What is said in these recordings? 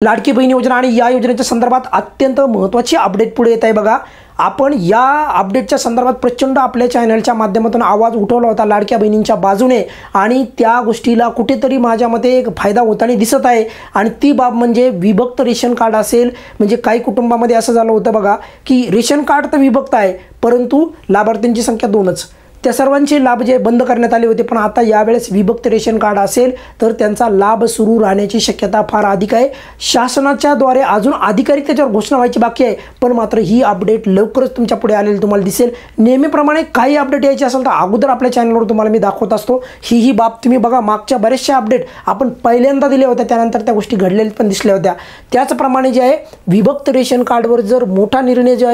लाडकी बहीण योजना आणि या योजनेच्या संदर्भात अत्यंत महत्त्वाची अपडेट पुढे येत आहे बघा। आपण या अपडेटच्या संदर्भात प्रचंड आपल्या चॅनलच्या माध्यमातून आवाज उठवला होता लाडक्या बहिणींच्या बाजूने आणि त्या गोष्टीला कुठेतरी माझ्या मते एक फायदा होताना दिसत आहे। आणि ती बाब म्हणजे विभक्त रेशन कार्ड असेल। म्हणजे काही कुटुंबामध्ये असं झालं होतं बघा की रेशन कार्ड तर विभक्त आहे परंतु लाभार्थ्यांची संख्या 2च, त्या सर्वांचे लाभ जे बंद करण्यात आले होते। पण आता यावेळेस विभक्त रेशन कार्ड असेल तर त्यांचा लाभ सुरू राहण्याची शक्यता फार अधिक आहे। शासनाच्या द्वारे अजून अधिकाधिक त्याच्यावर घोषणा व्हायची बाकी आहे, पण मात्र ही अपडेट लवकरच तुमच्या पुढे आलेली तुम्हाला दिसेल। नेहमीप्रमाणे काही अपडेट यायची असेल तर अगोदर आपल्या चॅनलवर तुम्हाला मी दाखवत असतो। ही बाब तुम्ही बघा, मागच्या बरेचशा अपडेट आपण पहिल्यांदा दिल्या होत्या, त्यानंतर त्या गोष्टी घडलेल्या पण दिसल्या होत्या। त्याचप्रमाणे जे आहे विभक्त रेशन कार्डवर जर मोठा निर्णय जो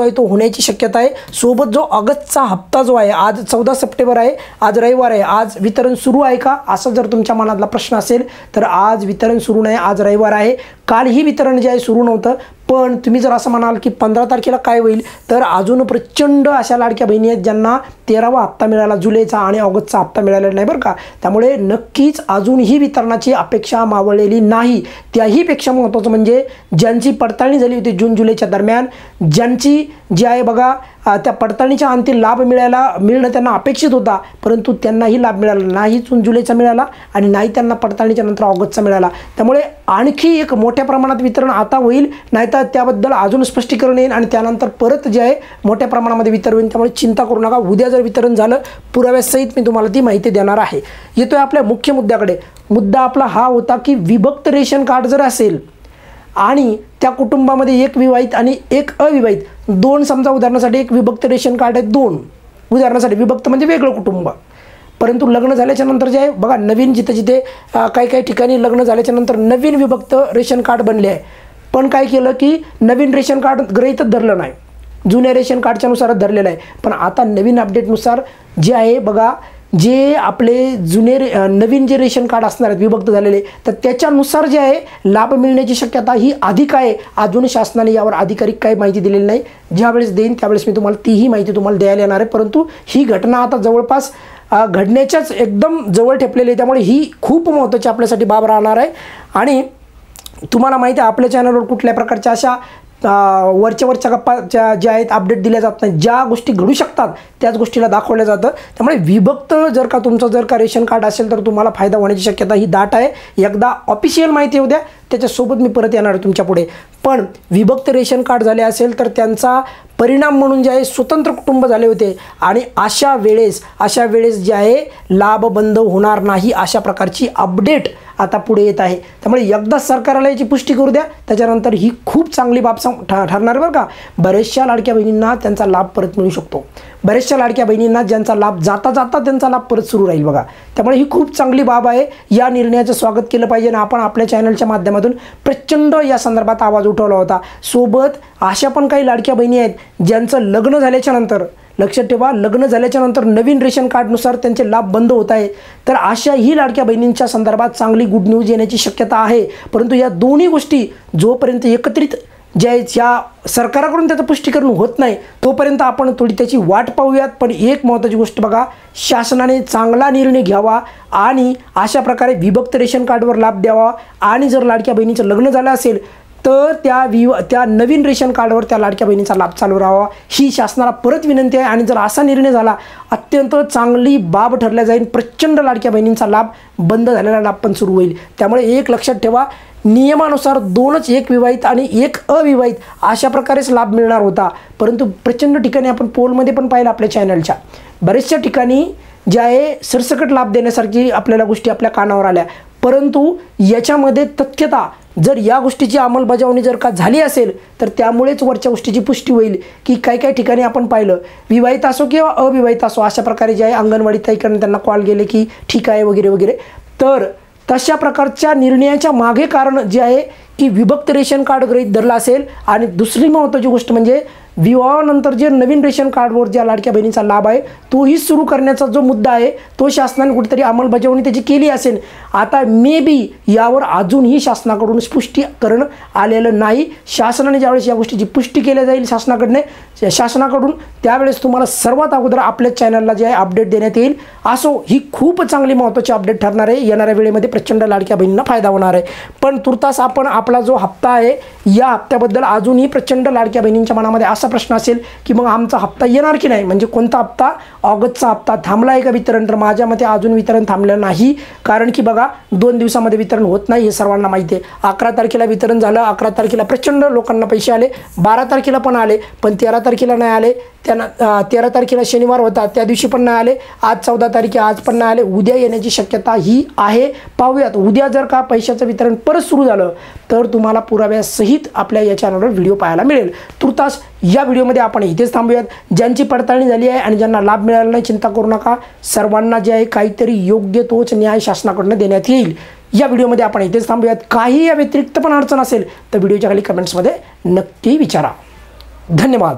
आहे तो होण्याची शक्यता आहे। सोबत जो ऑगस्टचा हप्ता जो आहे, आज 14 सप्टेंबर आहे, आज रविवार आहे, आज वितरण सुरू आहे का असं जर तुमच्या मनातला प्रश्न असेल तर आज वितरण सुरू नाही, आज रविवार आहे। कालही वितरण जे आहे सुरू नव्हतं। पण तुम्ही जर असं म्हणाल की 15 तारखेला काय होईल, तर अजून प्रचंड अशा लाडक्या बहिणी आहेत ज्यांना 13वा हप्ता मिळाला, जुलैचा आणि ऑगस्टचा हप्ता मिळालेला नाही बरं का। त्यामुळे नक्कीच अजूनही वितरणाची अपेक्षा मावळलेली नाही। त्याहीपेक्षा महत्त्वाचं म्हणजे ज्यांची पडताळणी झाली होती जून जुलैच्या दरम्यान, ज्यांची जी आहे बघा त्या पडताळणीच्या अंती लाभ मिळणं त्यांना अपेक्षित होता, परंतु त्यांनाही लाभ मिळाला नाही, जून जुलैचा मिळाला आणि नाही त्यांना पडताळणीच्या नंतर ऑगस्टचा मिळाला। त्यामुळे आणखी एक मोठ्या प्रमाणात वितरण आता होईल, नाहीतर त्याबद्दल अजून स्पष्टीकरण येईल आणि त्यानंतर परत जे आहे मोठ्या प्रमाणामध्ये वितरण होईल। त्यामुळे चिंता करू नका, उद्या जर वितरण झालं पुराव्यासहित मी तुम्हाला ती माहिती देणार आहे। येतोय आपल्या मुख्य मुद्द्याकडे। मुद्दा आपला हा होता की विभक्त रेशन कार्ड जर असेल आणि त्या कुटुंबामध्ये एक विवाहित आणि एक अविवाहित, 2 समजा उदाहरणासाठी एक विभक्त रेशन कार्ड आहे, 2 उदाहरणासाठी, विभक्त म्हणजे वेगळं कुटुंब, परंतु लग्न झाल्याच्या नंतर जे आहे बघा नवीन जिथे काही ठिकाणी लग्न झाल्याच्या नंतर नवीन विभक्त रेशन कार्ड बनले आहे। पण काय केलं की नवीन रेशन कार्ड गृहीतच धरलं नाही, जुन्या रेशन कार्डच्या नुसारच धरलेलं आहे। पण आता नवीन अपडेटनुसार जे आहे बघा, जे आपले नवीन जे रेशन कार्ड असणार आहेत विभक्त झालेले, तर त्याच्यानुसार जे आहे लाभ मिळण्याची शक्यता ही अधिक आहे। अजून शासनाने यावर अधिकाधिक काही माहिती दिलेली नाही, ज्यावेळेस देईन त्यावेळेस मी तुम्हाला तीही माहिती तुम्हाला द्यायला येणार आहे। परंतु ही घटना आता जवळपास घडण्याच्याच एकदम जवळ ठेपलेली आहे, त्यामुळे ही खूप महत्त्वाची आपल्यासाठी बाब राहणार आहे। आणि तुम्हाला माहिती आहे आपल्या चॅनलवर कुठल्या प्रकारच्या अशा वरच्या गप्पा ज्या आहेत अपडेट दिल्या जात नाही, ज्या गोष्टी घडू शकतात त्याच गोष्टीला दाखवल्या जातं। त्यामुळे विभक्त जर का रेशन कार्ड असेल तर तुम्हाला फायदा होण्याची शक्यता ही दाट आहे। एकदा ऑफिशियल माहिती येऊ द्या, त्याच्यासोबत मी परत येणार आहे तुमच्या पुढे। पण विभक्त रेशन कार्ड झाले असेल तर त्यांचा परिणाम म्हणून जे आहे स्वतंत्र कुटुंब झाले होते आणि अशा वेळेस जे आहे लाभ बंद होणार नाही, अशा प्रकारची अपडेट आता पुढे येत आहे। त्यामुळे एकदा सरकारला याची पुष्टी करू द्या, त्याच्यानंतर ही खूप चांगली बाब ठरणार बरं का। बऱ्याचशा लाडक्या बहिणींना त्यांचा लाभ परत मिळू शकतो, बऱ्याचशा लाडक्या बहिणींना ज्यांचा लाभ जाता त्यांचा लाभ परत सुरू राहील बघा। त्यामुळे ही खूप चांगली बाब आहे, या निर्णयाचं स्वागत केलं पाहिजे आणि आपण आपल्या चॅनलच्या माध्यमातून प्रचंड या संदर्भात आवाज उठवला होता। सोबत अशा पण काही लाडक्या बहिणी आहेत ज्यांचं लग्न झाल्याच्या नंतर, लक्षात ठेवा, लग्न झाल्याच्या नंतर नवीन रेशन कार्डनुसार त्यांचे लाभ बंद होत आहे, तर अशाही लाडक्या बहिणींच्या संदर्भात चांगली गुड न्यूज येण्याची शक्यता आहे। परंतु या दोन्ही गोष्टी जोपर्यंत एकत्रित ज्या सरकाराकडून त्याचं पुष्टीकरण होत नाही तोपर्यंत आपण थोडी त्याची वाट पाहूयात। पण एक महत्त्वाची गोष्ट बघा, शासनाने चांगला निर्णय घ्यावा आणि अशा प्रकारे विभक्त रेशन कार्डवर लाभ द्यावा। आणि जर लाडक्या बहिणीचं लग्न झालं असेल तर त्या नवीन रेशन कार्डवर त्या लाडक्या बहिणीचा लाभ चालू राहावा, ही शासनाला परत विनंती आहे। आणि जर असा निर्णय झाला अत्यंत चांगली बाब ठरल्या जाईल, प्रचंड लाडक्या बहिणींचा लाभ, बंद झालेला लाभ पण सुरू होईल। त्यामुळे एक लक्षात ठेवा, नियमानुसार 2च, एक विवाहित आणि एक अविवाहित अशा प्रकारेच लाभ मिळणार होता। परंतु प्रचंड ठिकाणी आपण पोलमध्ये पण पाहिलं आपल्या चॅनलच्या बऱ्याचशा ठिकाणी जे आहे सरसकट लाभ देण्यासारखी आपल्याला गोष्टी आपल्या कानावर आल्या। परंतु याच्यामध्ये तथ्यता जर या गोष्टीची अंमलबजावणी जर का झाली असेल तर त्यामुळेच वरच्या गोष्टीची पुष्टी होईल की काही ठिकाणी आपण पाहिलं विवाहित असो किंवा अविवाहित असो अशा प्रकारे जे आहे अंगणवाडी ताईकडून त्यांना कॉल गेले की ठीक आहे वगैरे वगैरे। तर तशा प्रकारच्या निर्णयाच्या मागे कारण जे आहे की विभक्त रेशन कार्ड गृहीत धरलं असेल। आणि दुसरी महत्त्वाची गोष्ट म्हणजे विवाहानंतर जे नवीन रेशन कार्डवर ज्या लाडक्या बहिणीचा लाभ आहे तोही सुरू करण्याचा जो मुद्दा आहे तो शासनाने कुठेतरी अंमलबजावणी त्याची केली असेल. आता मे बी यावर अजूनही शासनाकडून स्पष्टीकरण आलेलं नाही. शासनाने ज्यावेळेस या गोष्टीची पुष्टी केली जाईल शासनाकडून त्यावेळेस तुम्हाला सर्वात अगोदर आपल्या चॅनलला जे आहे अपडेट देण्यात येईल. असो, ही खूप चांगली महत्त्वाची अपडेट ठरणार आहे. येणाऱ्या वेळेमध्ये प्रचंड लाडक्या बहिणींना फायदा होणार आहे. पण तुर्तास आपण आपला जो हप्ता आहे या हप्त्याबद्दल अजूनही प्रचंड लाडक्या बहिणींच्या मनामध्ये असा प्रश्न असेल की मग आमचा हप्ता येणार की नाही, म्हणजे कोणता हप्ता, ऑगस्टचा हप्ता थांबला आहे का वितरण. तर माझ्या मते अजून वितरण थांबलं नाही, कारण की बघा 2 दिवसामध्ये वितरण होत नाही हे सर्वांना माहिती आहे. 11 तारखेला वितरण झालं, 11 तारखेला प्रचंड लोकांना पैसे आले, 12 तारखेला पण आले, पण 13 तारखेला नाही आले. त्यांना 13 तारखेला शनिवार होता त्या दिवशी पण नाही आले. आज 14 तारीख आज पण नाही आले. उद्या येण्याची शक्यता ही आहे. पाहूयात उद्या जर का पैशाचं वितरण परत सुरू झालं तर तुम्हाला पुराव्यासहित आपल्या या चॅनलवर व्हिडिओ पाहायला मिळेल. तुर्तास या व्हिडिओमध्ये आपण इथेच थांबूयात. ज्यांची पडताळणी झाली आहे आणि ज्यांना लाभ मिळाला नाही चिंता करू नका, सर्वांना जे आहे काहीतरी योग्य तोच न्याय शासनाकडून देण्यात येईल. या व्हिडिओमध्ये आपण इथेच थांबूयात. काही या व्यतिरिक्त पण अडचण असेल तर व्हिडिओच्या खाली कमेंट्समध्ये नक्की विचारा. धन्यवाद.